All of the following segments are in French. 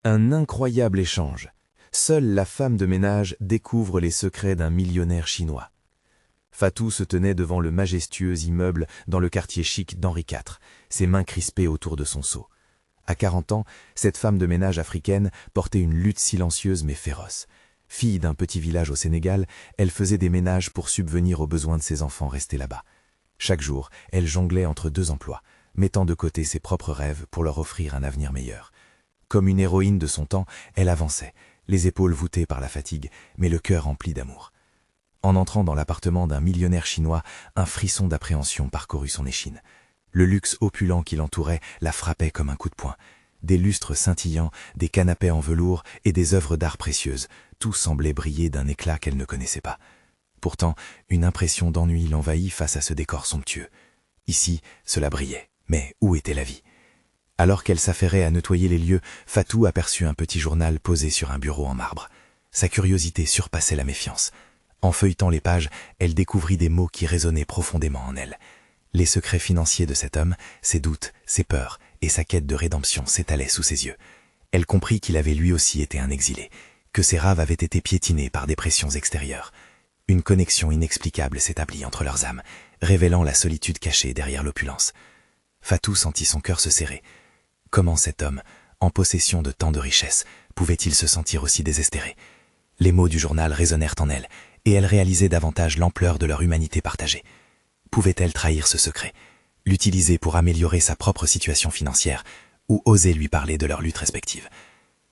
Un incroyable échange. Seule la femme de ménage découvre les secrets d'un millionnaire chinois. Fatou se tenait devant le majestueux immeuble dans le quartier chic d'Henri IV, ses mains crispées autour de son seau. À 40 ans, cette femme de ménage africaine portait une lutte silencieuse mais féroce. Fille d'un petit village au Sénégal, elle faisait des ménages pour subvenir aux besoins de ses enfants restés là-bas. Chaque jour, elle jonglait entre deux emplois, mettant de côté ses propres rêves pour leur offrir un avenir meilleur. Comme une héroïne de son temps, elle avançait, les épaules voûtées par la fatigue, mais le cœur empli d'amour. En entrant dans l'appartement d'un millionnaire chinois, un frisson d'appréhension parcourut son échine. Le luxe opulent qui l'entourait la frappait comme un coup de poing. Des lustres scintillants, des canapés en velours et des œuvres d'art précieuses, tout semblait briller d'un éclat qu'elle ne connaissait pas. Pourtant, une impression d'ennui l'envahit face à ce décor somptueux. Ici, cela brillait, mais où était la vie ? Alors qu'elle s'affairait à nettoyer les lieux, Fatou aperçut un petit journal posé sur un bureau en marbre. Sa curiosité surpassait la méfiance. En feuilletant les pages, elle découvrit des mots qui résonnaient profondément en elle. Les secrets financiers de cet homme, ses doutes, ses peurs et sa quête de rédemption s'étalaient sous ses yeux. Elle comprit qu'il avait lui aussi été un exilé, que ses rêves avaient été piétinés par des pressions extérieures. Une connexion inexplicable s'établit entre leurs âmes, révélant la solitude cachée derrière l'opulence. Fatou sentit son cœur se serrer. Comment cet homme, en possession de tant de richesses, pouvait-il se sentir aussi désespéré ? Les mots du journal résonnèrent en elle, et elle réalisait davantage l'ampleur de leur humanité partagée. Pouvait-elle trahir ce secret, l'utiliser pour améliorer sa propre situation financière, ou oser lui parler de leur lutte respective ?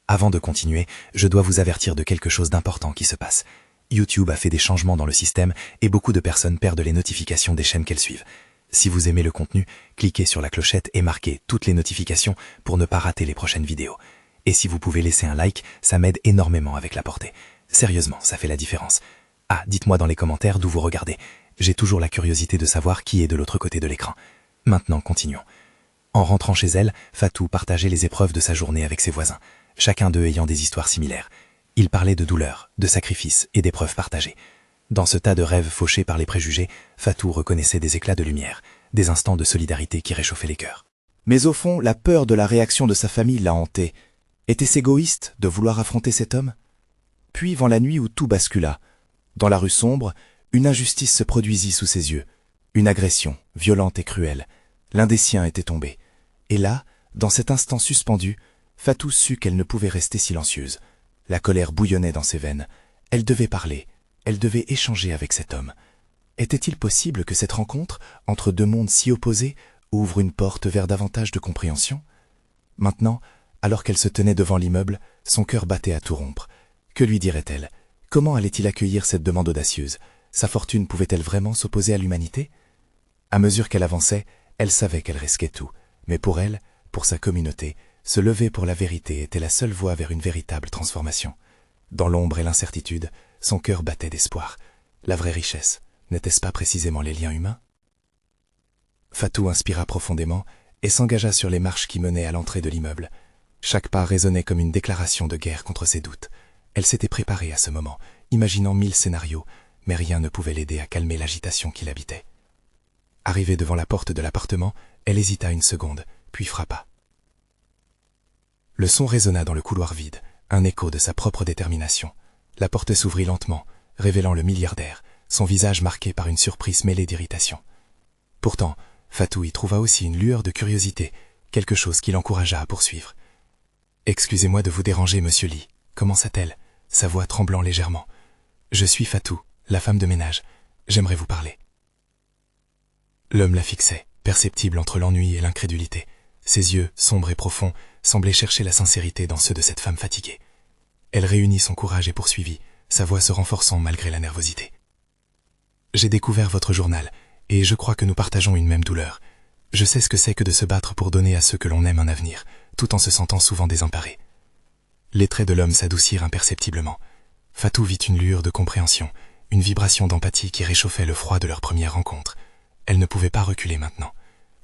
Avant de continuer, je dois vous avertir de quelque chose d'important qui se passe. YouTube a fait des changements dans le système et beaucoup de personnes perdent les notifications des chaînes qu'elles suivent. Si vous aimez le contenu, cliquez sur la clochette et marquez toutes les notifications pour ne pas rater les prochaines vidéos. Et si vous pouvez laisser un like, ça m'aide énormément avec la portée. Sérieusement, ça fait la différence. Ah, dites-moi dans les commentaires d'où vous regardez. J'ai toujours la curiosité de savoir qui est de l'autre côté de l'écran. Maintenant, continuons. En rentrant chez elle, Fatou partageait les épreuves de sa journée avec ses voisins, chacun d'eux ayant des histoires similaires. Ils parlaient de douleur, de sacrifices et d'épreuves partagées. Dans ce tas de rêves fauchés par les préjugés, Fatou reconnaissait des éclats de lumière, des instants de solidarité qui réchauffaient les cœurs. Mais au fond, la peur de la réaction de sa famille l'a hanté. Était-ce égoïste de vouloir affronter cet homme ? Puis vint la nuit où tout bascula. Dans la rue sombre, une injustice se produisit sous ses yeux. Une agression, violente et cruelle. L'un des siens était tombé. Et là, dans cet instant suspendu, Fatou sut qu'elle ne pouvait rester silencieuse. La colère bouillonnait dans ses veines. Elle devait parler. Elle devait échanger avec cet homme. Était-il possible que cette rencontre, entre deux mondes si opposés, ouvre une porte vers davantage de compréhension ? Maintenant, alors qu'elle se tenait devant l'immeuble, son cœur battait à tout rompre. Que lui dirait-elle ? Comment allait-il accueillir cette demande audacieuse ? Sa fortune pouvait-elle vraiment s'opposer à l'humanité ? À mesure qu'elle avançait, elle savait qu'elle risquait tout. Mais pour elle, pour sa communauté, se lever pour la vérité était la seule voie vers une véritable transformation. Dans l'ombre et l'incertitude, son cœur battait d'espoir. La vraie richesse, n'était-ce pas précisément les liens humains ? Fatou inspira profondément et s'engagea sur les marches qui menaient à l'entrée de l'immeuble. Chaque pas résonnait comme une déclaration de guerre contre ses doutes. Elle s'était préparée à ce moment, imaginant 1000 scénarios, mais rien ne pouvait l'aider à calmer l'agitation qui l'habitait. Arrivée devant la porte de l'appartement, elle hésita une seconde, puis frappa. Le son résonna dans le couloir vide, un écho de sa propre détermination. La porte s'ouvrit lentement, révélant le milliardaire, son visage marqué par une surprise mêlée d'irritation. Pourtant, Fatou y trouva aussi une lueur de curiosité, quelque chose qui l'encouragea à poursuivre. « Excusez-moi de vous déranger, monsieur Lee. » commença-t-elle, sa voix tremblant légèrement. « Je suis Fatou, la femme de ménage. J'aimerais vous parler. » L'homme la fixait, perceptible entre l'ennui et l'incrédulité. Ses yeux, sombres et profonds, semblaient chercher la sincérité dans ceux de cette femme fatiguée. Elle réunit son courage et poursuivit, sa voix se renforçant malgré la nervosité. « J'ai découvert votre journal, et je crois que nous partageons une même douleur. Je sais ce que c'est que de se battre pour donner à ceux que l'on aime un avenir, tout en se sentant souvent désemparé. » Les traits de l'homme s'adoucirent imperceptiblement. Fatou vit une lueur de compréhension, une vibration d'empathie qui réchauffait le froid de leur première rencontre. Elle ne pouvait pas reculer maintenant.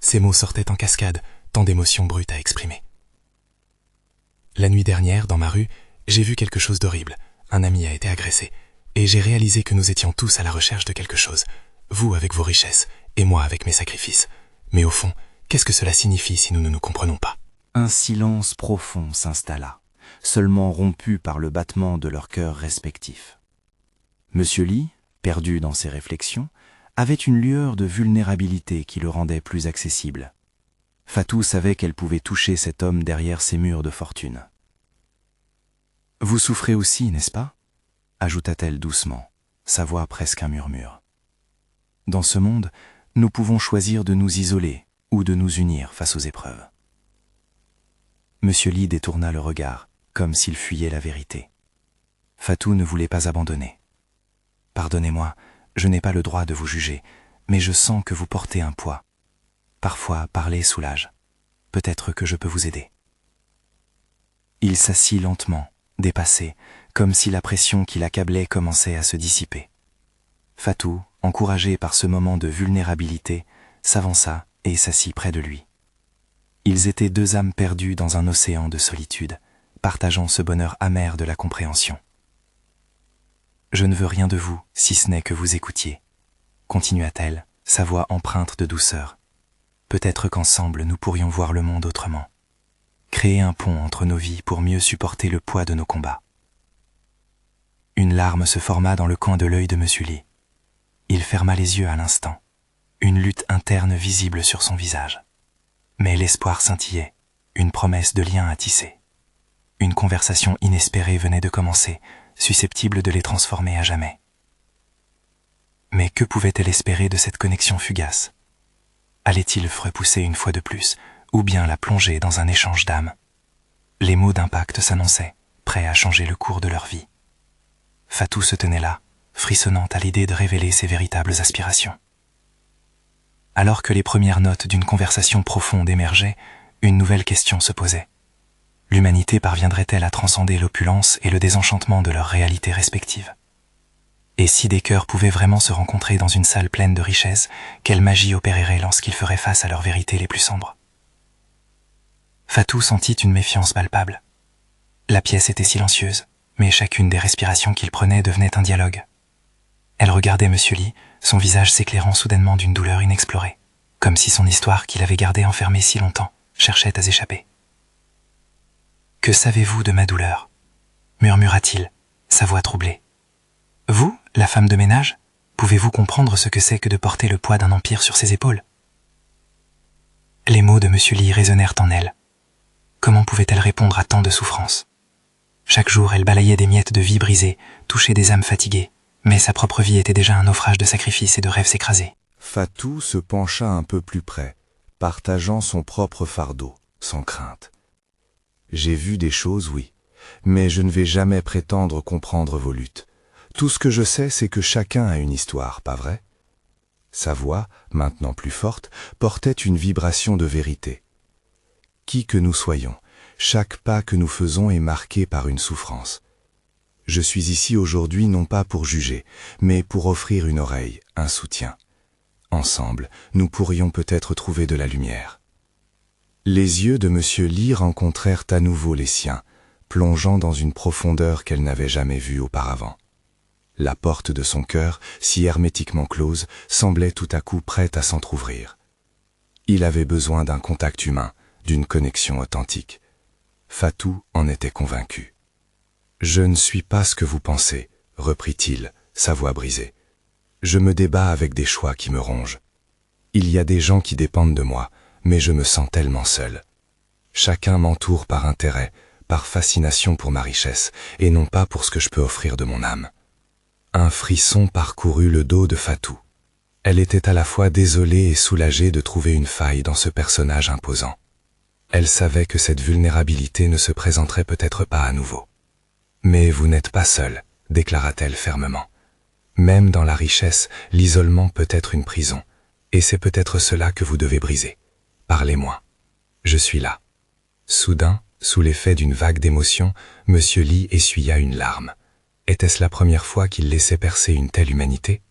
Ses mots sortaient en cascade, tant d'émotions brutes à exprimer. « La nuit dernière, dans ma rue, j'ai vu quelque chose d'horrible. Un ami a été agressé. Et j'ai réalisé que nous étions tous à la recherche de quelque chose. Vous avec vos richesses, et moi avec mes sacrifices. Mais au fond, qu'est-ce que cela signifie si nous ne nous comprenons pas ?» Un silence profond s'installa. seulement rompus par le battement de leurs cœurs respectifs. Monsieur Li, perdu dans ses réflexions, avait une lueur de vulnérabilité qui le rendait plus accessible. Fatou savait qu'elle pouvait toucher cet homme derrière ses murs de fortune. « Vous souffrez aussi, n'est-ce pas ?» ajouta-t-elle doucement, sa voix presque un murmure. « Dans ce monde, nous pouvons choisir de nous isoler ou de nous unir face aux épreuves. » Monsieur Li détourna le regard, comme s'il fuyait la vérité. Fatou ne voulait pas abandonner. « Pardonnez-moi, je n'ai pas le droit de vous juger, mais je sens que vous portez un poids. Parfois, parler soulage. Peut-être que je peux vous aider. » Il s'assit lentement, dépassé, comme si la pression qui l'accablait commençait à se dissiper. Fatou, encouragé par ce moment de vulnérabilité, s'avança et s'assit près de lui. Ils étaient deux âmes perdues dans un océan de solitude, partageant ce bonheur amer de la compréhension. « Je ne veux rien de vous, si ce n'est que vous écoutiez, » continua-t-elle, sa voix empreinte de douceur. « Peut-être qu'ensemble nous pourrions voir le monde autrement. Créer un pont entre nos vies pour mieux supporter le poids de nos combats. » Une larme se forma dans le coin de l'œil de Monsieur Li. Il ferma les yeux à l'instant, une lutte interne visible sur son visage. Mais l'espoir scintillait, une promesse de lien à tisser. Une conversation inespérée venait de commencer, susceptible de les transformer à jamais. Mais que pouvait-elle espérer de cette connexion fugace? Allait-il repousser une fois de plus, ou bien la plonger dans un échange d'âmes? Les mots d'impact s'annonçaient, prêts à changer le cours de leur vie. Fatou se tenait là, frissonnante à l'idée de révéler ses véritables aspirations. Alors que les premières notes d'une conversation profonde émergeaient, une nouvelle question se posait. L'humanité parviendrait-elle à transcender l'opulence et le désenchantement de leurs réalités respectives? Et si des cœurs pouvaient vraiment se rencontrer dans une salle pleine de richesses, quelle magie opérerait lorsqu'ils feraient face à leurs vérités les plus sombres? Fatou sentit une méfiance palpable. La pièce était silencieuse, mais chacune des respirations qu'il prenait devenait un dialogue. Elle regardait Monsieur Li, son visage s'éclairant soudainement d'une douleur inexplorée, comme si son histoire qu'il avait gardée enfermée si longtemps cherchait à s'échapper. « Que savez-vous de ma douleur » murmura-t-il, sa voix troublée. « Vous, la femme de ménage, pouvez-vous comprendre ce que c'est que de porter le poids d'un empire sur ses épaules ?» Les mots de Monsieur Li résonnèrent en elle. Comment pouvait-elle répondre à tant de souffrances? Chaque jour, elle balayait des miettes de vie brisées, touchait des âmes fatiguées, mais sa propre vie était déjà un naufrage de sacrifices et de rêves écrasés. Fatou se pencha un peu plus près, partageant son propre fardeau, sans crainte. « J'ai vu des choses, oui, mais je ne vais jamais prétendre comprendre vos luttes. Tout ce que je sais, c'est que chacun a une histoire, pas vrai ?» Sa voix, maintenant plus forte, portait une vibration de vérité. « Qui que nous soyons, chaque pas que nous faisons est marqué par une souffrance. Je suis ici aujourd'hui non pas pour juger, mais pour offrir une oreille, un soutien. Ensemble, nous pourrions peut-être trouver de la lumière. » Les yeux de Monsieur Li rencontrèrent à nouveau les siens, plongeant dans une profondeur qu'elle n'avait jamais vue auparavant. La porte de son cœur, si hermétiquement close, semblait tout à coup prête à s'entr'ouvrir. Il avait besoin d'un contact humain, d'une connexion authentique. Fatou en était convaincu. « Je ne suis pas ce que vous pensez, » reprit-il, sa voix brisée. « Je me débat avec des choix qui me rongent. Il y a des gens qui dépendent de moi, mais je me sens tellement seul. Chacun m'entoure par intérêt, par fascination pour ma richesse, et non pas pour ce que je peux offrir de mon âme. » Un frisson parcourut le dos de Fatou. Elle était à la fois désolée et soulagée de trouver une faille dans ce personnage imposant. Elle savait que cette vulnérabilité ne se présenterait peut-être pas à nouveau. « Mais vous n'êtes pas seul, » déclara-t-elle fermement. « Même dans la richesse, l'isolement peut être une prison, et c'est peut-être cela que vous devez briser. Parlez-moi. Je suis là. » Soudain, sous l'effet d'une vague d'émotion, Monsieur Li essuya une larme. Était-ce la première fois qu'il laissait percer une telle humanité?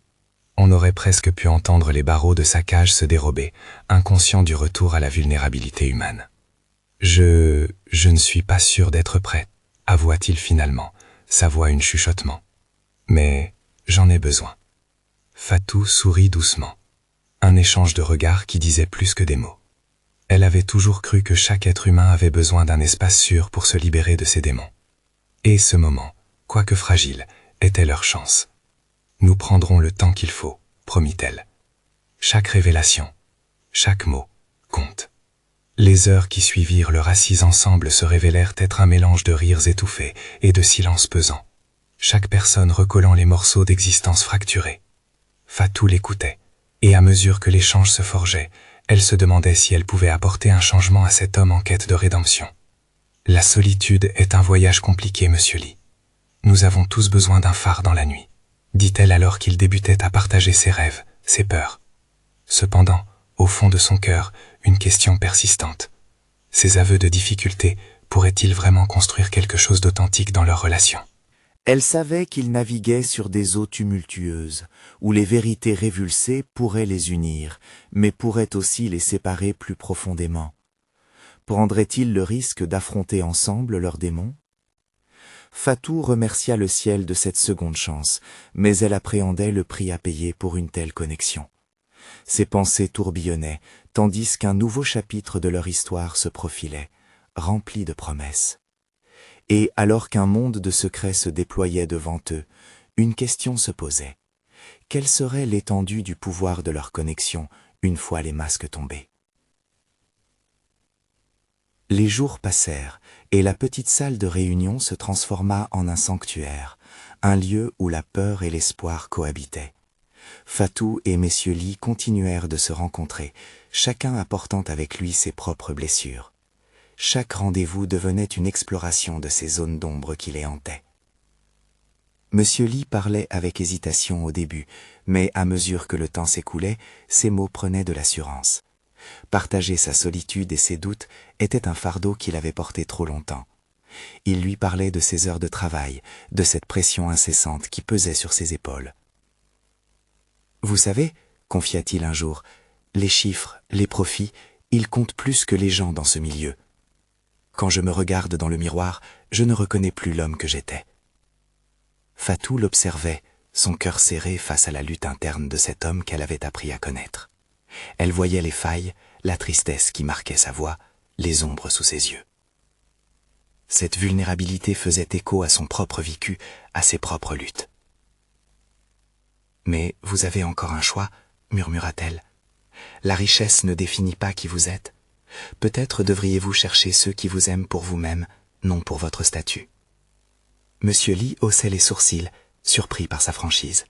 On aurait presque pu entendre les barreaux de sa cage se dérober, inconscient du retour à la vulnérabilité humaine. « Je ne suis pas sûr d'être prêt, » avoua-t-il finalement, sa voix une chuchotement. « Mais j'en ai besoin. » Fatou sourit doucement. Un échange de regards qui disait plus que des mots. Elle avait toujours cru que chaque être humain avait besoin d'un espace sûr pour se libérer de ses démons. Et ce moment, quoique fragile, était leur chance. Nous prendrons le temps qu'il faut, promit-elle. Chaque révélation, chaque mot, compte. Les heures qui suivirent leur assise ensemble se révélèrent être un mélange de rires étouffés et de silences pesants. Chaque personne recollant les morceaux d'existence fracturés. Fatou l'écoutait, et à mesure que l'échange se forgeait, elle se demandait si elle pouvait apporter un changement à cet homme en quête de rédemption. La solitude est un voyage compliqué, monsieur Lee. Nous avons tous besoin d'un phare dans la nuit, dit-elle alors qu'il débutait à partager ses rêves, ses peurs. Cependant, au fond de son cœur, une question persistante. Ses aveux de difficulté pourraient-ils vraiment construire quelque chose d'authentique dans leur relation ? Elle savait qu'ils naviguaient sur des eaux tumultueuses, où les vérités révulsées pourraient les unir, mais pourraient aussi les séparer plus profondément. Prendraient-ils le risque d'affronter ensemble leurs démons ? Fatou remercia le ciel de cette seconde chance, mais elle appréhendait le prix à payer pour une telle connexion. Ses pensées tourbillonnaient, tandis qu'un nouveau chapitre de leur histoire se profilait, rempli de promesses. Et alors qu'un monde de secrets se déployait devant eux, une question se posait. Quelle serait l'étendue du pouvoir de leur connexion une fois les masques tombés ? Les jours passèrent, et la petite salle de réunion se transforma en un sanctuaire, un lieu où la peur et l'espoir cohabitaient. Fatou et messieurs Lee continuèrent de se rencontrer, chacun apportant avec lui ses propres blessures. Chaque rendez-vous devenait une exploration de ces zones d'ombre qui les hantaient. Monsieur Lee parlait avec hésitation au début, mais à mesure que le temps s'écoulait, ses mots prenaient de l'assurance. Partager sa solitude et ses doutes était un fardeau qu'il avait porté trop longtemps. Il lui parlait de ses heures de travail, de cette pression incessante qui pesait sur ses épaules. « Vous savez, confia-t-il un jour, les chiffres, les profits, ils comptent plus que les gens dans ce milieu. Quand je me regarde dans le miroir, je ne reconnais plus l'homme que j'étais. » Fatou l'observait, son cœur serré face à la lutte interne de cet homme qu'elle avait appris à connaître. Elle voyait les failles, la tristesse qui marquait sa voix, les ombres sous ses yeux. Cette vulnérabilité faisait écho à son propre vécu, à ses propres luttes. « Mais vous avez encore un choix, murmura-t-elle. La richesse ne définit pas qui vous êtes. Peut-être devriez-vous chercher ceux qui vous aiment pour vous-même, non pour votre statut. » Monsieur Lee haussait les sourcils, surpris par sa franchise.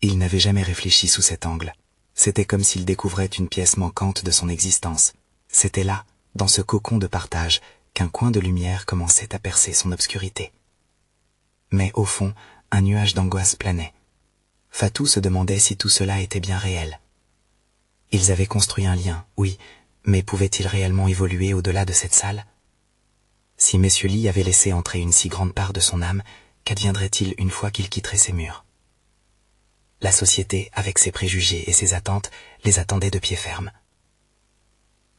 Il n'avait jamais réfléchi sous cet angle. C'était comme s'il découvrait une pièce manquante de son existence. C'était là, dans ce cocon de partage, qu'un coin de lumière commençait à percer son obscurité. Mais au fond, un nuage d'angoisse planait. Fatou se demandait si tout cela était bien réel. Ils avaient construit un lien, oui, mais pouvait-il réellement évoluer au-delà de cette salle ? Si messieurs Lee avaient laissé entrer une si grande part de son âme, qu'adviendrait-il une fois qu'il quitterait ses murs ? La société, avec ses préjugés et ses attentes, les attendait de pied ferme.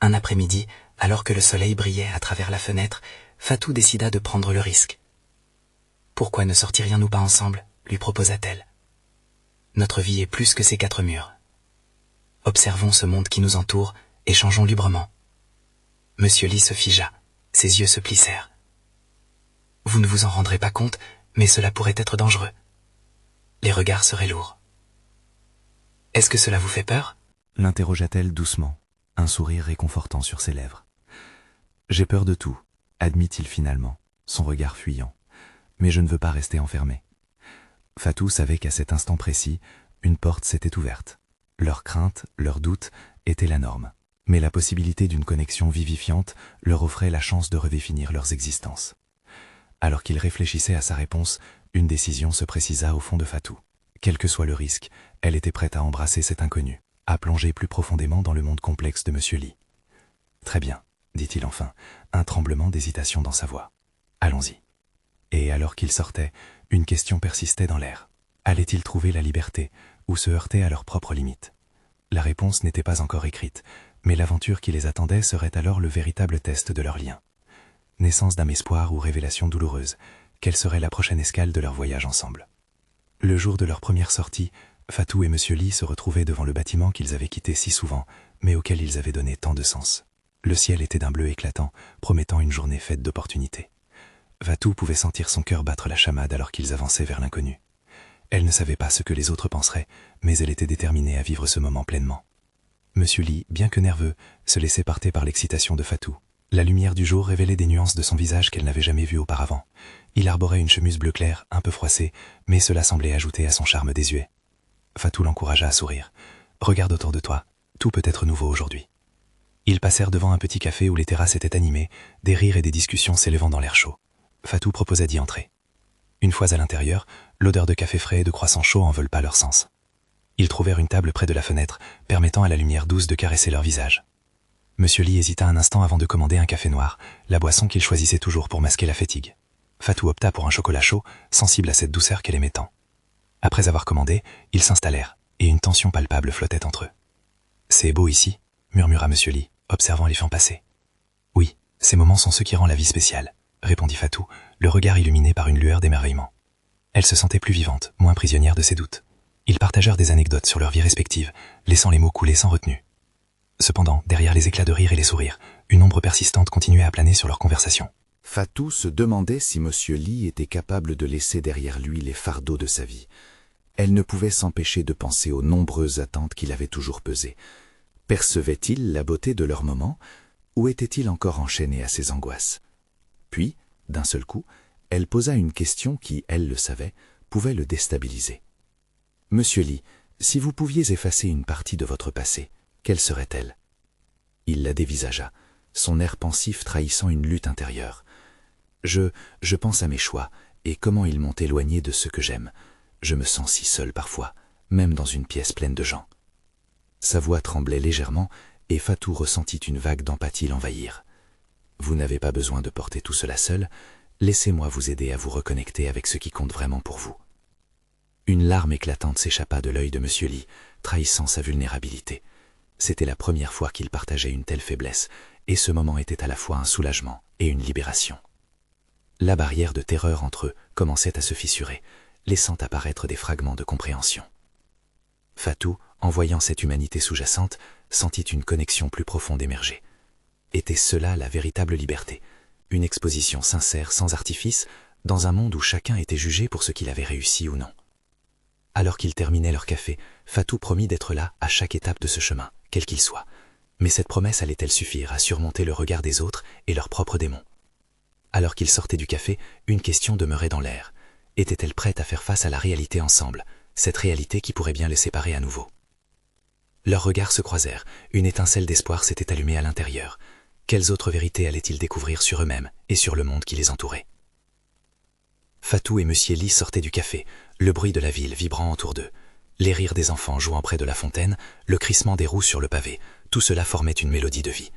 Un après-midi, alors que le soleil brillait à travers la fenêtre, Fatou décida de prendre le risque. « Pourquoi ne sortirions-nous pas ensemble ?» lui proposa-t-elle. « Notre vie est plus que ces 4 murs. Observons ce monde qui nous entoure, échangeons librement. » Monsieur Lee se figea, ses yeux se plissèrent. « Vous ne vous en rendrez pas compte, mais cela pourrait être dangereux. Les regards seraient lourds. Est-ce que cela vous fait peur ?» l'interrogea-t-elle doucement, un sourire réconfortant sur ses lèvres. « J'ai peur de tout, admit-il finalement, son regard fuyant, mais je ne veux pas rester enfermé. » Fatou savait qu'à cet instant précis, une porte s'était ouverte. Leurs craintes, leurs doutes étaient la norme, mais la possibilité d'une connexion vivifiante leur offrait la chance de redéfinir leurs existences. Alors qu'il réfléchissait à sa réponse, une décision se précisa au fond de Fatou. Quel que soit le risque, elle était prête à embrasser cet inconnu, à plonger plus profondément dans le monde complexe de Monsieur Lee. « Très bien, » dit-il enfin, un tremblement d'hésitation dans sa voix. « Allons-y. » Et alors qu'il sortait, une question persistait dans l'air. Allait-il trouver la liberté ou se heurter à leurs propres limites? La réponse n'était pas encore écrite, mais l'aventure qui les attendait serait alors le véritable test de leur lien. Naissance d'un espoir ou révélation douloureuse, quelle serait la prochaine escale de leur voyage ensemble? Le jour de leur première sortie, Fatou et Monsieur Lee se retrouvaient devant le bâtiment qu'ils avaient quitté si souvent, mais auxquels ils avaient donné tant de sens. Le ciel était d'un bleu éclatant, promettant une journée faite d'opportunités. Fatou pouvait sentir son cœur battre la chamade alors qu'ils avançaient vers l'inconnu. Elle ne savait pas ce que les autres penseraient, mais elle était déterminée à vivre ce moment pleinement. Monsieur Li, bien que nerveux, se laissait porter par l'excitation de Fatou. La lumière du jour révélait des nuances de son visage qu'elle n'avait jamais vues auparavant. Il arborait une chemise bleu clair, un peu froissée, mais cela semblait ajouter à son charme désuet. Fatou l'encouragea à sourire. « Regarde autour de toi, tout peut être nouveau aujourd'hui. » Ils passèrent devant un petit café où les terrasses étaient animées, des rires et des discussions s'élevant dans l'air chaud. Fatou proposa d'y entrer. Une fois à l'intérieur, l'odeur de café frais et de croissants chauds enveloppa leurs sens. Ils trouvèrent une table près de la fenêtre, permettant à la lumière douce de caresser leur visage. Monsieur Li hésita un instant avant de commander un café noir, la boisson qu'il choisissait toujours pour masquer la fatigue. Fatou opta pour un chocolat chaud, sensible à cette douceur qu'elle aimait tant. Après avoir commandé, ils s'installèrent, et une tension palpable flottait entre eux. « C'est beau ici » murmura Monsieur Li, observant les gens passer. « Oui, ces moments sont ceux qui rendent la vie spéciale » répondit Fatou, le regard illuminé par une lueur d'émerveillement. Elle se sentait plus vivante, moins prisonnière de ses doutes. Ils partagèrent des anecdotes sur leurs vies respectives, laissant les mots couler sans retenue. Cependant, derrière les éclats de rire et les sourires, une ombre persistante continuait à planer sur leur conversation. Fatou se demandait si Monsieur Li était capable de laisser derrière lui les fardeaux de sa vie. Elle ne pouvait s'empêcher de penser aux nombreuses attentes qu'il avait toujours pesées. Percevait-il la beauté de leur moment, ou était-il encore enchaîné à ses angoisses? Puis, d'un seul coup, elle posa une question qui, elle le savait, pouvait le déstabiliser. « Monsieur Li, si vous pouviez effacer une partie de votre passé, quelle serait-elle » Il la dévisagea, son air pensif trahissant une lutte intérieure. « Je pense à mes choix, et comment ils m'ont éloigné de ce que j'aime. Je me sens si seul parfois, même dans une pièce pleine de gens. » Sa voix tremblait légèrement, et Fatou ressentit une vague d'empathie l'envahir. « Vous n'avez pas besoin de porter tout cela seul, laissez-moi vous aider à vous reconnecter avec ce qui compte vraiment pour vous. » Une larme éclatante s'échappa de l'œil de Monsieur Li, trahissant sa vulnérabilité. C'était la première fois qu'il partageait une telle faiblesse, et ce moment était à la fois un soulagement et une libération. La barrière de terreur entre eux commençait à se fissurer, laissant apparaître des fragments de compréhension. Fatou, en voyant cette humanité sous-jacente, sentit une connexion plus profonde émerger. Était cela la véritable liberté, une exposition sincère sans artifice, dans un monde où chacun était jugé pour ce qu'il avait réussi ou non. Alors qu'ils terminaient leur café, Fatou promit d'être là à chaque étape de ce chemin, quel qu'il soit. Mais cette promesse allait-elle suffire à surmonter le regard des autres et leurs propres démons? Alors qu'ils sortaient du café, une question demeurait dans l'air. Était-elle prête à faire face à la réalité ensemble, cette réalité qui pourrait bien les séparer à nouveau? Leurs regards se croisèrent, une étincelle d'espoir s'était allumée à l'intérieur. Quelles autres vérités allaient-ils découvrir sur eux-mêmes et sur le monde qui les entourait? Fatou et Monsieur Li sortaient du café, le bruit de la ville vibrant autour d'eux. Les rires des enfants jouant près de la fontaine, le crissement des roues sur le pavé, tout cela formait une mélodie de vie.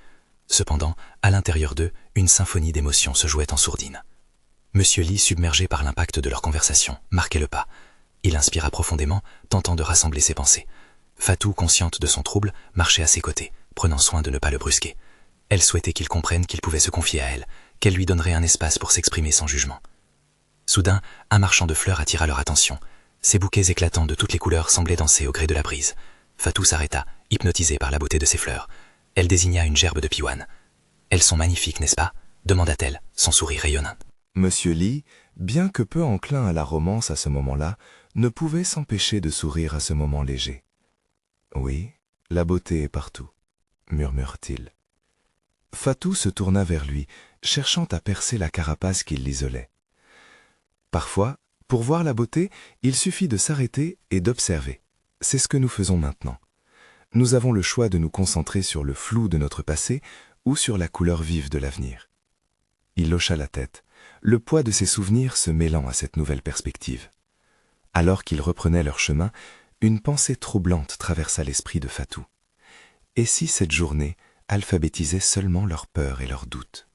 Cependant, à l'intérieur d'eux, une symphonie d'émotions se jouait en sourdine. Monsieur Li, submergé par l'impact de leur conversation, marquait le pas. Il inspira profondément, tentant de rassembler ses pensées. Fatou, consciente de son trouble, marchait à ses côtés, prenant soin de ne pas le brusquer. Elle souhaitait qu'il comprenne qu'il pouvait se confier à elle, qu'elle lui donnerait un espace pour s'exprimer sans jugement. Soudain, un marchand de fleurs attira leur attention. Ses bouquets éclatants de toutes les couleurs semblaient danser au gré de la brise. Fatou s'arrêta, hypnotisée par la beauté de ces fleurs. Elle désigna une gerbe de piouane. « Elles sont magnifiques, n'est-ce pas ?» demanda-t-elle, son sourire rayonnant. Monsieur Li, bien que peu enclin à la romance à ce moment-là, ne pouvait s'empêcher de sourire à ce moment léger. « Oui, la beauté est partout, » murmure-t-il. Fatou se tourna vers lui, cherchant à percer la carapace qui l'isolait. Parfois, pour voir la beauté, il suffit de s'arrêter et d'observer. C'est ce que nous faisons maintenant. Nous avons le choix de nous concentrer sur le flou de notre passé ou sur la couleur vive de l'avenir. Il hocha la tête, le poids de ses souvenirs se mêlant à cette nouvelle perspective. Alors qu'ils reprenaient leur chemin, une pensée troublante traversa l'esprit de Fatou. Et si cette journée alphabétisait seulement leurs peurs et leurs doutes?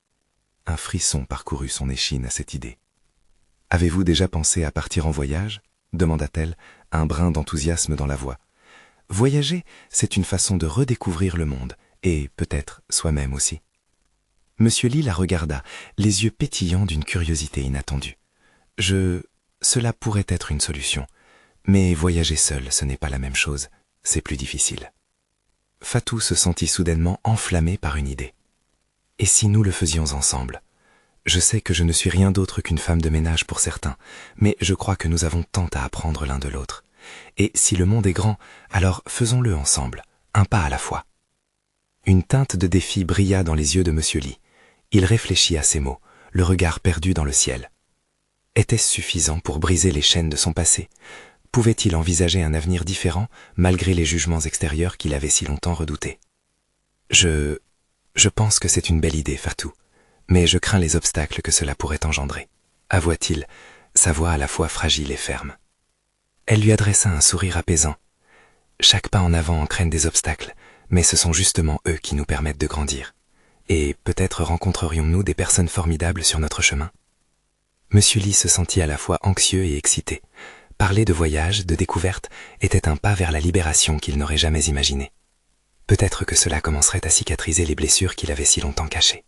Un frisson parcourut son échine à cette idée. « Avez-vous déjà pensé à partir en voyage ?» demanda-t-elle, un brin d'enthousiasme dans la voix. « Voyager, c'est une façon de redécouvrir le monde, et peut-être soi-même aussi. » Monsieur Li la regarda, les yeux pétillants d'une curiosité inattendue. « Cela pourrait être une solution, mais voyager seul, ce n'est pas la même chose, c'est plus difficile. » Fatou se sentit soudainement enflammé par une idée. Et si nous le faisions ensemble? Je sais que je ne suis rien d'autre qu'une femme de ménage pour certains, mais je crois que nous avons tant à apprendre l'un de l'autre. Et si le monde est grand, alors faisons-le ensemble, un pas à la fois. Une teinte de défi brilla dans les yeux de Monsieur Li. Il réfléchit à ces mots, le regard perdu dans le ciel. Était-ce suffisant pour briser les chaînes de son passé? Pouvait-il envisager un avenir différent, malgré les jugements extérieurs qu'il avait si longtemps redoutés? Je pense que c'est une belle idée, Fatou, mais je crains les obstacles que cela pourrait engendrer, avoua-t-il, sa voix à la fois fragile et ferme. Elle lui adressa un sourire apaisant. Chaque pas en avant entraîne des obstacles, mais ce sont justement eux qui nous permettent de grandir. Et peut-être rencontrerions-nous des personnes formidables sur notre chemin. Monsieur Li se sentit à la fois anxieux et excité. Parler de voyage, de découverte, était un pas vers la libération qu'il n'aurait jamais imaginé. Peut-être que cela commencerait à cicatriser les blessures qu'il avait si longtemps cachées.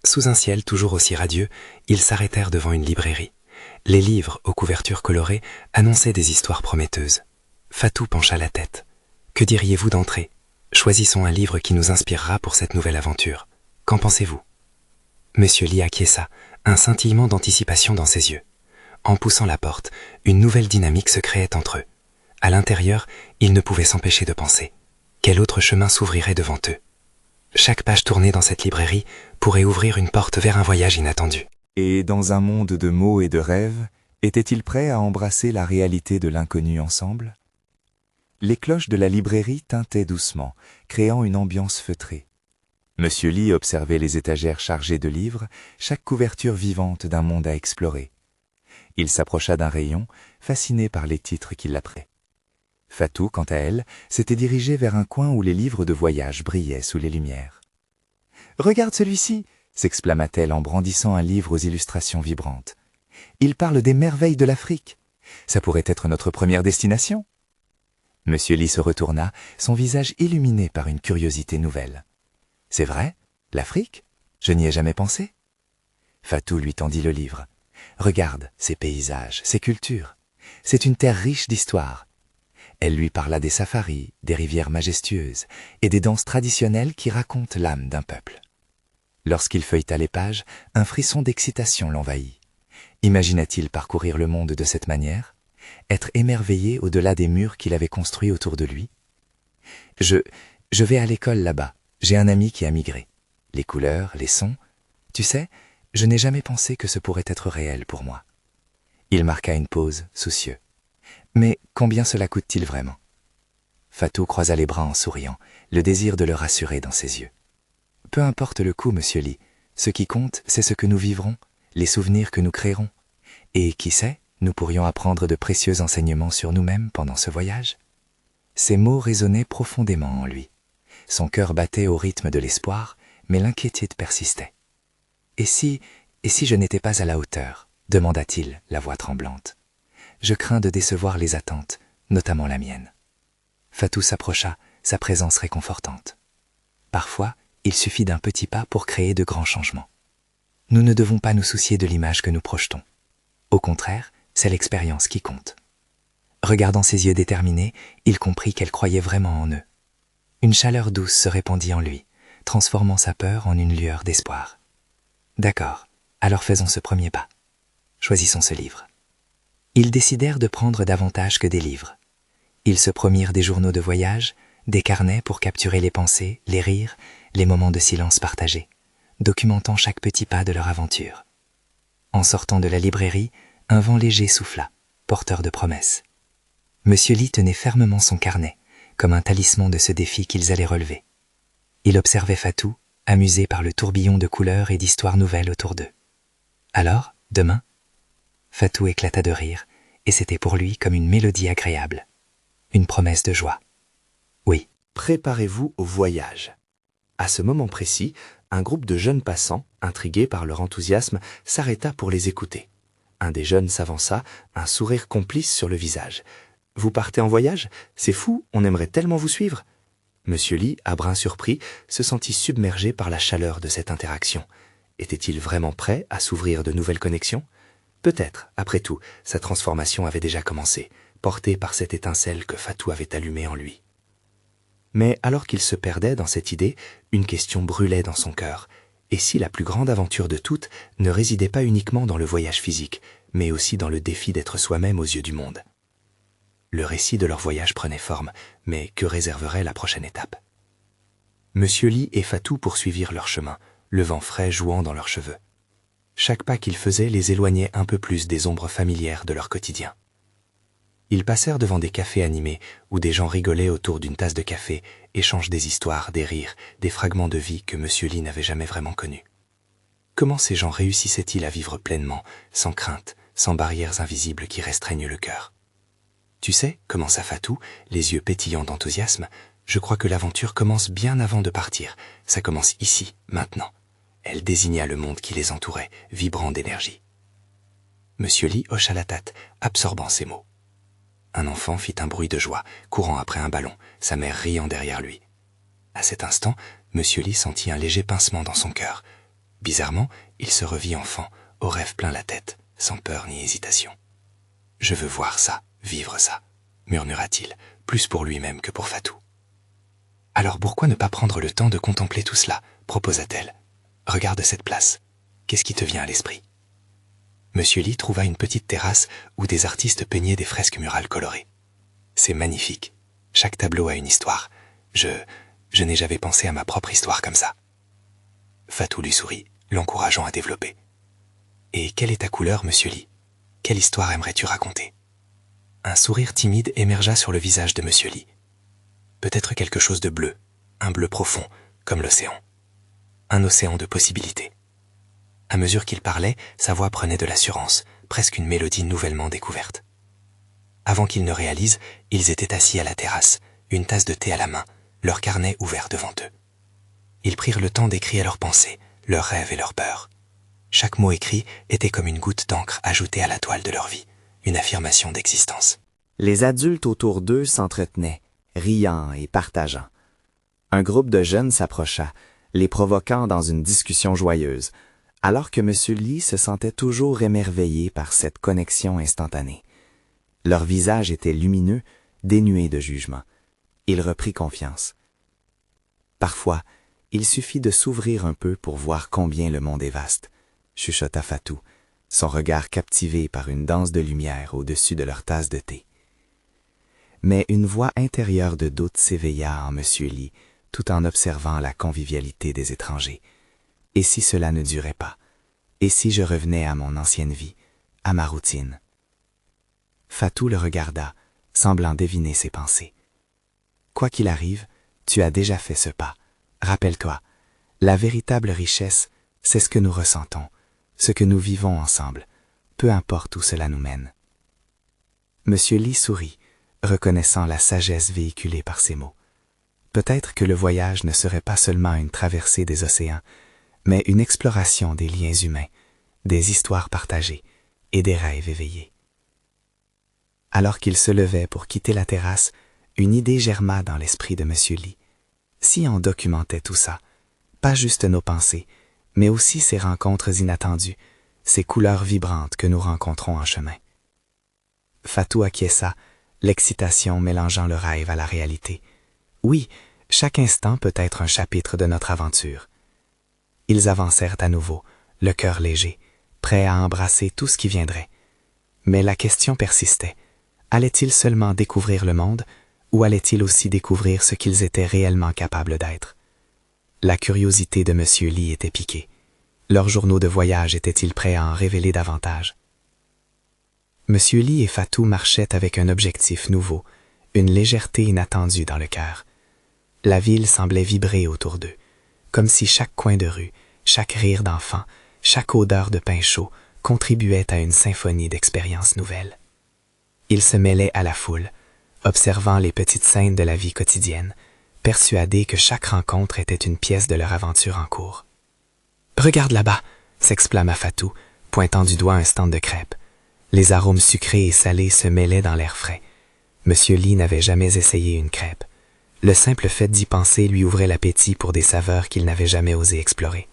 Sous un ciel toujours aussi radieux, ils s'arrêtèrent devant une librairie. Les livres, aux couvertures colorées, annonçaient des histoires prometteuses. Fatou pencha la tête. Que diriez-vous d'entrer? Choisissons un livre qui nous inspirera pour cette nouvelle aventure. Qu'en pensez-vous? Monsieur Li acquiesça, un scintillement d'anticipation dans ses yeux. En poussant la porte, une nouvelle dynamique se créait entre eux. À l'intérieur, il ne pouvait s'empêcher de penser. Quel autre chemin s'ouvrirait devant eux? Chaque page tournée dans cette librairie pourrait ouvrir une porte vers un voyage inattendu. Et dans un monde de mots et de rêves, étaient-ils prêts à embrasser la réalité de l'inconnu ensemble? Les cloches de la librairie tintaient doucement, créant une ambiance feutrée. Monsieur Li observait les étagères chargées de livres, chaque couverture vivante d'un monde à explorer. Il s'approcha d'un rayon, fasciné par les titres qui l'attraient. Fatou, quant à elle, s'était dirigée vers un coin où les livres de voyage brillaient sous les lumières. « Regarde celui-ci !» s'exclama-t-elle en brandissant un livre aux illustrations vibrantes. « Il parle des merveilles de l'Afrique. Ça pourrait être notre première destination. » Monsieur Li se retourna, son visage illuminé par une curiosité nouvelle. « C'est vrai? L'Afrique? Je n'y ai jamais pensé. » Fatou lui tendit le livre. « Regarde ces paysages, ces cultures. C'est une terre riche d'histoire. » Elle lui parla des safaris, des rivières majestueuses et des danses traditionnelles qui racontent l'âme d'un peuple. Lorsqu'il feuilleta les pages, un frisson d'excitation l'envahit. Imagina-t-il parcourir le monde de cette manière? Être émerveillé au-delà des murs qu'il avait construits autour de lui? Je vais à l'école là-bas. J'ai un ami qui a migré. Les couleurs, les sons. Tu sais, je n'ai jamais pensé que ce pourrait être réel pour moi. Il marqua une pause, soucieux. Mais combien cela coûte-t-il vraiment? Fatou croisa les bras en souriant, le désir de le rassurer dans ses yeux. Peu importe le coût, Monsieur Li. Ce qui compte, c'est ce que nous vivrons, les souvenirs que nous créerons. Et qui sait, nous pourrions apprendre de précieux enseignements sur nous-mêmes pendant ce voyage. Ces mots résonnaient profondément en lui. Son cœur battait au rythme de l'espoir, mais l'inquiétude persistait. Et si je n'étais pas à la hauteur? Demanda-t-il, la voix tremblante. Je crains de décevoir les attentes, notamment la mienne. Fatou s'approcha, sa présence réconfortante. Parfois, il suffit d'un petit pas pour créer de grands changements. Nous ne devons pas nous soucier de l'image que nous projetons. Au contraire, c'est l'expérience qui compte. Regardant ses yeux déterminés, il comprit qu'elle croyait vraiment en eux. Une chaleur douce se répandit en lui, transformant sa peur en une lueur d'espoir. D'accord, alors faisons ce premier pas. Choisissons ce livre. Ils décidèrent de prendre davantage que des livres. Ils se promirent des journaux de voyage, des carnets pour capturer les pensées, les rires, les moments de silence partagés, documentant chaque petit pas de leur aventure. En sortant de la librairie, un vent léger souffla, porteur de promesses. Monsieur Li tenait fermement son carnet, comme un talisman de ce défi qu'ils allaient relever. Il observait Fatou, amusé par le tourbillon de couleurs et d'histoires nouvelles autour d'eux. Alors, demain? Fatou éclata de rire, et c'était pour lui comme une mélodie agréable. Une promesse de joie. Oui. Préparez-vous au voyage. À ce moment précis, un groupe de jeunes passants, intrigués par leur enthousiasme, s'arrêta pour les écouter. Un des jeunes s'avança, un sourire complice sur le visage. « Vous partez en voyage? C'est fou, on aimerait tellement vous suivre !» Monsieur Li, à brin surpris, se sentit submergé par la chaleur de cette interaction. Était-il vraiment prêt à s'ouvrir de nouvelles connexions? Peut-être, après tout, sa transformation avait déjà commencé, portée par cette étincelle que Fatou avait allumée en lui. Mais alors qu'il se perdait dans cette idée, une question brûlait dans son cœur. Et si la plus grande aventure de toutes ne résidait pas uniquement dans le voyage physique, mais aussi dans le défi d'être soi-même aux yeux du monde? Le récit de leur voyage prenait forme, mais que réserverait la prochaine étape? Monsieur Li et Fatou poursuivirent leur chemin, le vent frais jouant dans leurs cheveux. Chaque pas qu'ils faisaient les éloignait un peu plus des ombres familières de leur quotidien. Ils passèrent devant des cafés animés, où des gens rigolaient autour d'une tasse de café, échangent des histoires, des rires, des fragments de vie que Monsieur Li n'avait jamais vraiment connus. Comment ces gens réussissaient-ils à vivre pleinement, sans crainte, sans barrières invisibles qui restreignent le cœur? Tu sais, commença Fatou, les yeux pétillants d'enthousiasme, je crois que l'aventure commence bien avant de partir. Ça commence ici, maintenant. Elle désigna le monde qui les entourait, vibrant d'énergie. Monsieur Li hocha la tête, absorbant ces mots. Un enfant fit un bruit de joie, courant après un ballon, sa mère riant derrière lui. À cet instant, Monsieur Li sentit un léger pincement dans son cœur. Bizarrement, il se revit enfant, au rêve plein la tête, sans peur ni hésitation. « Je veux voir ça, vivre ça », murmura-t-il, plus pour lui-même que pour Fatou. « Alors pourquoi ne pas prendre le temps de contempler tout cela ?» proposa-t-elle. « Regarde cette place. Qu'est-ce qui te vient à l'esprit ?» Monsieur Li trouva une petite terrasse où des artistes peignaient des fresques murales colorées. « C'est magnifique. Chaque tableau a une histoire. Je n'ai jamais pensé à ma propre histoire comme ça. » Fatou lui sourit, l'encourageant à développer. « Et quelle est ta couleur, Monsieur Li? Quelle histoire aimerais-tu raconter ?» Un sourire timide émergea sur le visage de Monsieur Li. Peut-être quelque chose de bleu, un bleu profond, comme l'océan. Un océan de possibilités. À mesure qu'il parlait, sa voix prenait de l'assurance, presque une mélodie nouvellement découverte. Avant qu'ils ne réalisent, ils étaient assis à la terrasse, une tasse de thé à la main, leur carnet ouvert devant eux. Ils prirent le temps d'écrire leurs pensées, leurs rêves et leurs peurs. Chaque mot écrit était comme une goutte d'encre ajoutée à la toile de leur vie, une affirmation d'existence. Les adultes autour d'eux s'entretenaient, riant et partageant. Un groupe de jeunes s'approcha, les provoquant dans une discussion joyeuse, alors que M. Li se sentait toujours émerveillé par cette connexion instantanée. Leur visage était lumineux, dénué de jugement. Il reprit confiance. Parfois, il suffit de s'ouvrir un peu pour voir combien le monde est vaste, chuchota Fatou, son regard captivé par une danse de lumière au-dessus de leur tasse de thé. Mais une voix intérieure de doute s'éveilla en M. Li, tout en observant la convivialité des étrangers. Et si cela ne durait pas? Et si je revenais à mon ancienne vie, à ma routine? Fatou le regarda, semblant deviner ses pensées. Quoi qu'il arrive, tu as déjà fait ce pas. Rappelle-toi, la véritable richesse, c'est ce que nous ressentons, ce que nous vivons ensemble, peu importe où cela nous mène. Monsieur Li sourit, reconnaissant la sagesse véhiculée par ces mots. Peut-être que le voyage ne serait pas seulement une traversée des océans, mais une exploration des liens humains, des histoires partagées et des rêves éveillés. Alors qu'il se levait pour quitter la terrasse, une idée germa dans l'esprit de M. Li. Si on documentait tout ça, pas juste nos pensées, mais aussi ces rencontres inattendues, ces couleurs vibrantes que nous rencontrons en chemin. Fatou acquiesça, l'excitation mélangeant le rêve à la réalité. Oui, chaque instant peut être un chapitre de notre aventure. Ils avancèrent à nouveau, le cœur léger, prêts à embrasser tout ce qui viendrait. Mais la question persistait. Allaient-ils seulement découvrir le monde, ou allaient-ils aussi découvrir ce qu'ils étaient réellement capables d'être? La curiosité de M. Li était piquée. Leurs journaux de voyage étaient-ils prêts à en révéler davantage? M. Li et Fatou marchaient avec un objectif nouveau, une légèreté inattendue dans le cœur. La ville semblait vibrer autour d'eux, comme si chaque coin de rue, chaque rire d'enfant, chaque odeur de pain chaud contribuait à une symphonie d'expériences nouvelles. Ils se mêlaient à la foule, observant les petites scènes de la vie quotidienne, persuadés que chaque rencontre était une pièce de leur aventure en cours. « Regarde là-bas !» s'exclama Fatou, pointant du doigt un stand de crêpes. Les arômes sucrés et salés se mêlaient dans l'air frais. Monsieur Li n'avait jamais essayé une crêpe. Le simple fait d'y penser lui ouvrait l'appétit pour des saveurs qu'il n'avait jamais osé explorer.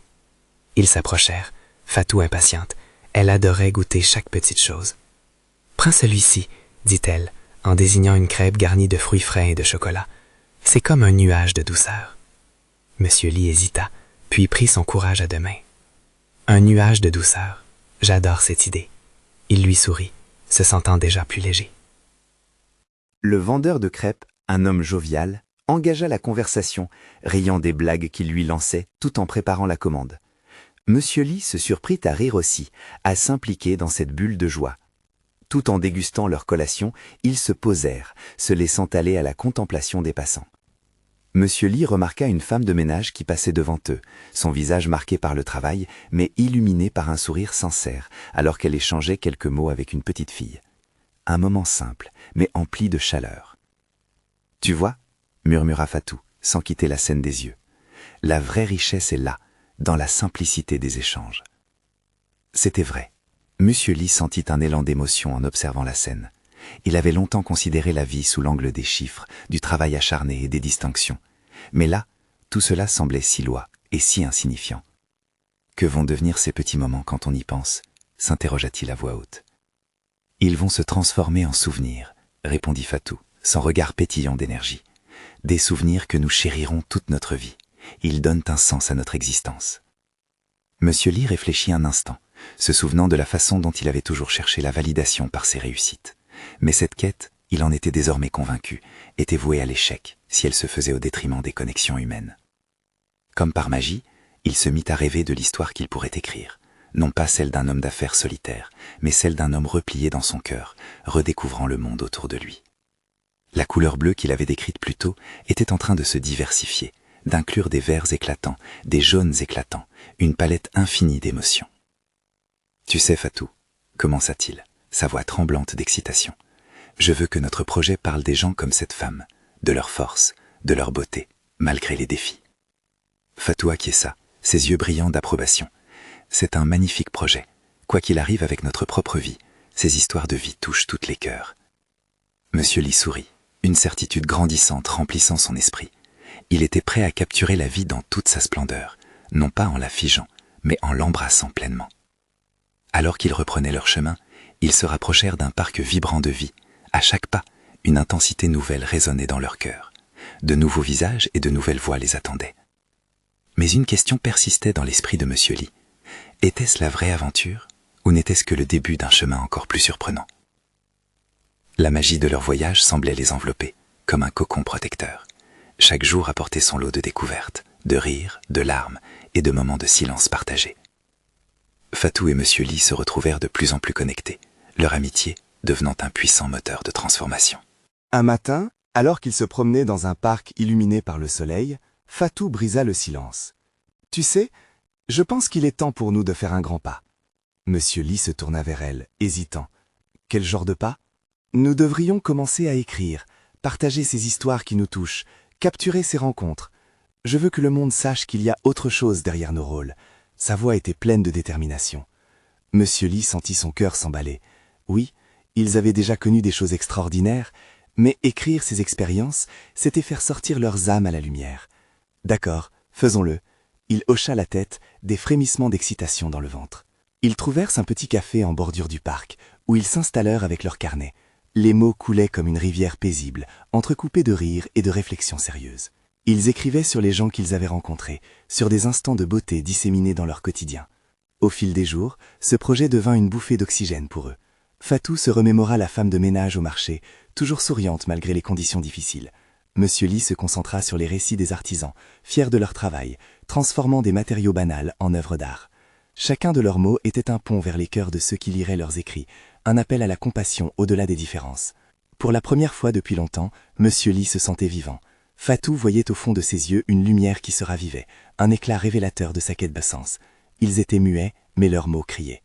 Ils s'approchèrent, Fatou impatiente. Elle adorait goûter chaque petite chose. « Prends celui-ci » dit-elle, en désignant une crêpe garnie de fruits frais et de chocolat. C'est comme un nuage de douceur. Monsieur Lee hésita, puis prit son courage à deux mains. Un nuage de douceur. J'adore cette idée. Il lui sourit, se sentant déjà plus léger. Le vendeur de crêpes, un homme jovial, engagea la conversation, riant des blagues qu'il lui lançait tout en préparant la commande. Monsieur Lee se surprit à rire aussi, à s'impliquer dans cette bulle de joie. Tout en dégustant leur collation, ils se posèrent, se laissant aller à la contemplation des passants. Monsieur Lee remarqua une femme de ménage qui passait devant eux, son visage marqué par le travail, mais illuminé par un sourire sincère, alors qu'elle échangeait quelques mots avec une petite fille. Un moment simple, mais empli de chaleur. « Tu vois » murmura Fatou, sans quitter la scène des yeux. « La vraie richesse est là, dans la simplicité des échanges. » C'était vrai. Monsieur Lee sentit un élan d'émotion en observant la scène. Il avait longtemps considéré la vie sous l'angle des chiffres, du travail acharné et des distinctions. Mais là, tout cela semblait si loin et si insignifiant. « Que vont devenir ces petits moments quand on y pense ?» s'interrogea-t-il à voix haute. « Ils vont se transformer en souvenirs », répondit Fatou, son regard pétillant d'énergie. « Des souvenirs que nous chérirons toute notre vie. Ils donnent un sens à notre existence. » Monsieur Lee réfléchit un instant, se souvenant de la façon dont il avait toujours cherché la validation par ses réussites. Mais cette quête, il en était désormais convaincu, était vouée à l'échec si elle se faisait au détriment des connexions humaines. Comme par magie, il se mit à rêver de l'histoire qu'il pourrait écrire, non pas celle d'un homme d'affaires solitaire, mais celle d'un homme replié dans son cœur, redécouvrant le monde autour de lui. La couleur bleue qu'il avait décrite plus tôt était en train de se diversifier, d'inclure des verts éclatants, des jaunes éclatants, une palette infinie d'émotions. « Tu sais, Fatou, » commença-t-il, sa voix tremblante d'excitation, « je veux que notre projet parle des gens comme cette femme, de leur force, de leur beauté, malgré les défis. » Fatou acquiesça, ses yeux brillants d'approbation. « C'est un magnifique projet. Quoi qu'il arrive avec notre propre vie, ces histoires de vie touchent toutes les cœurs. » Monsieur Lee sourit, une certitude grandissante remplissant son esprit. Il était prêt à capturer la vie dans toute sa splendeur, non pas en la figeant, mais en l'embrassant pleinement. Alors qu'ils reprenaient leur chemin, ils se rapprochèrent d'un parc vibrant de vie. À chaque pas, une intensité nouvelle résonnait dans leur cœur. De nouveaux visages et de nouvelles voix les attendaient. Mais une question persistait dans l'esprit de Monsieur Lee. Était-ce la vraie aventure, ou n'était-ce que le début d'un chemin encore plus surprenant? La magie de leur voyage semblait les envelopper, comme un cocon protecteur. Chaque jour apportait son lot de découvertes, de rires, de larmes et de moments de silence partagés. Fatou et Monsieur Lee se retrouvèrent de plus en plus connectés, leur amitié devenant un puissant moteur de transformation. Un matin, alors qu'ils se promenaient dans un parc illuminé par le soleil, Fatou brisa le silence. « Tu sais, je pense qu'il est temps pour nous de faire un grand pas. » Monsieur Lee se tourna vers elle, hésitant. « Quel genre de pas ? » « Nous devrions commencer à écrire, partager ces histoires qui nous touchent, capturer ces rencontres. Je veux que le monde sache qu'il y a autre chose derrière nos rôles. » Sa voix était pleine de détermination. Monsieur Lee sentit son cœur s'emballer. Oui, ils avaient déjà connu des choses extraordinaires, mais écrire ces expériences, c'était faire sortir leurs âmes à la lumière. D'accord, faisons-le. Il hocha la tête, des frémissements d'excitation dans le ventre. Ils trouvèrent un petit café en bordure du parc, où ils s'installèrent avec leurs carnets. Les mots coulaient comme une rivière paisible, entrecoupés de rires et de réflexions sérieuses. Ils écrivaient sur les gens qu'ils avaient rencontrés, sur des instants de beauté disséminés dans leur quotidien. Au fil des jours, ce projet devint une bouffée d'oxygène pour eux. Fatou se remémora la femme de ménage au marché, toujours souriante malgré les conditions difficiles. Monsieur Lee se concentra sur les récits des artisans, fiers de leur travail, transformant des matériaux banals en œuvres d'art. Chacun de leurs mots était un pont vers les cœurs de ceux qui liraient leurs écrits, un appel à la compassion au-delà des différences. Pour la première fois depuis longtemps, Monsieur Lee se sentait vivant. Fatou voyait au fond de ses yeux une lumière qui se ravivait, un éclat révélateur de sa quête de sens. Ils étaient muets, mais leurs mots criaient.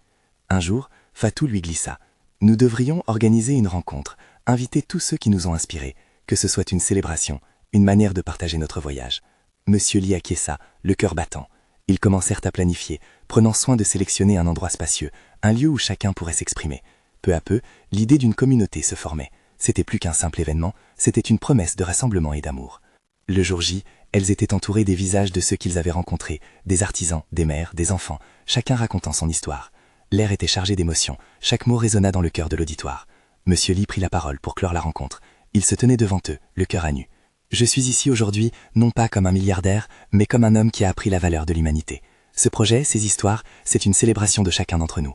Un jour, Fatou lui glissa. « Nous devrions organiser une rencontre, inviter tous ceux qui nous ont inspirés, que ce soit une célébration, une manière de partager notre voyage. » Monsieur Lee acquiesça, le cœur battant. Ils commencèrent à planifier, prenant soin de sélectionner un endroit spacieux, un lieu où chacun pourrait s'exprimer. Peu à peu, l'idée d'une communauté se formait. C'était plus qu'un simple événement, c'était une promesse de rassemblement et d'amour. Le jour J, elles étaient entourées des visages de ceux qu'ils avaient rencontrés, des artisans, des mères, des enfants, chacun racontant son histoire. L'air était chargé d'émotion, chaque mot résonna dans le cœur de l'auditoire. Monsieur Lee prit la parole pour clore la rencontre. Il se tenait devant eux, le cœur à nu. Je suis ici aujourd'hui, non pas comme un milliardaire, mais comme un homme qui a appris la valeur de l'humanité. Ce projet, ces histoires, c'est une célébration de chacun d'entre nous.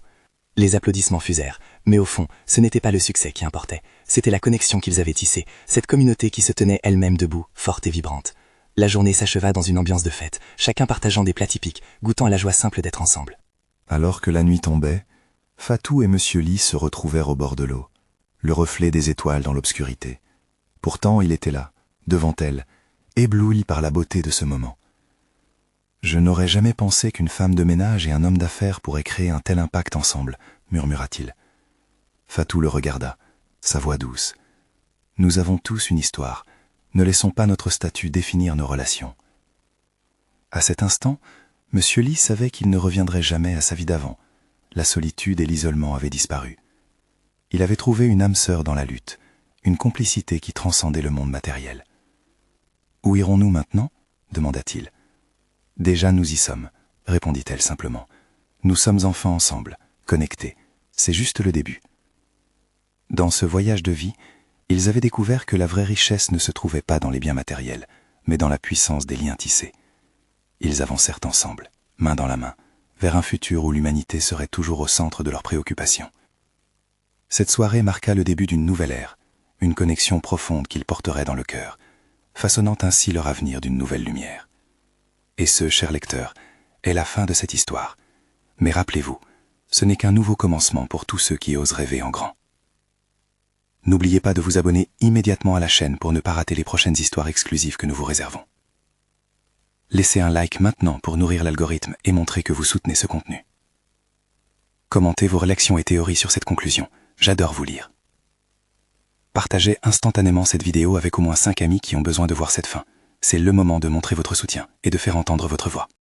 Les applaudissements fusèrent, mais au fond, ce n'était pas le succès qui importait. C'était la connexion qu'ils avaient tissée, cette communauté qui se tenait elle-même debout, forte et vibrante. La journée s'acheva dans une ambiance de fête, chacun partageant des plats typiques, goûtant à la joie simple d'être ensemble. Alors que la nuit tombait, Fatou et Monsieur Li se retrouvèrent au bord de l'eau, le reflet des étoiles dans l'obscurité. Pourtant, il était là, devant elle, ébloui par la beauté de ce moment. Je n'aurais jamais pensé qu'une femme de ménage et un homme d'affaires pourraient créer un tel impact ensemble, murmura-t-il. Fatou le regarda, sa voix douce. Nous avons tous une histoire. Ne laissons pas notre statut définir nos relations. À cet instant, Monsieur Li savait qu'il ne reviendrait jamais à sa vie d'avant. La solitude et l'isolement avaient disparu. Il avait trouvé une âme sœur dans la lutte, une complicité qui transcendait le monde matériel. « Où irons-nous maintenant » demanda-t-il. « Déjà nous y sommes » répondit-elle simplement. « Nous sommes enfin ensemble, connectés. C'est juste le début. » Dans ce voyage de vie, ils avaient découvert que la vraie richesse ne se trouvait pas dans les biens matériels, mais dans la puissance des liens tissés. Ils avancèrent ensemble, main dans la main, vers un futur où l'humanité serait toujours au centre de leurs préoccupations. Cette soirée marqua le début d'une nouvelle ère, une connexion profonde qu'ils porteraient dans le cœur, façonnant ainsi leur avenir d'une nouvelle lumière. Et ce, cher lecteur, est la fin de cette histoire. Mais rappelez-vous, ce n'est qu'un nouveau commencement pour tous ceux qui osent rêver en grand. N'oubliez pas de vous abonner immédiatement à la chaîne pour ne pas rater les prochaines histoires exclusives que nous vous réservons. Laissez un like maintenant pour nourrir l'algorithme et montrer que vous soutenez ce contenu. Commentez vos réactions et théories sur cette conclusion. J'adore vous lire. Partagez instantanément cette vidéo avec au moins 5 amis qui ont besoin de voir cette fin. C'est le moment de montrer votre soutien et de faire entendre votre voix.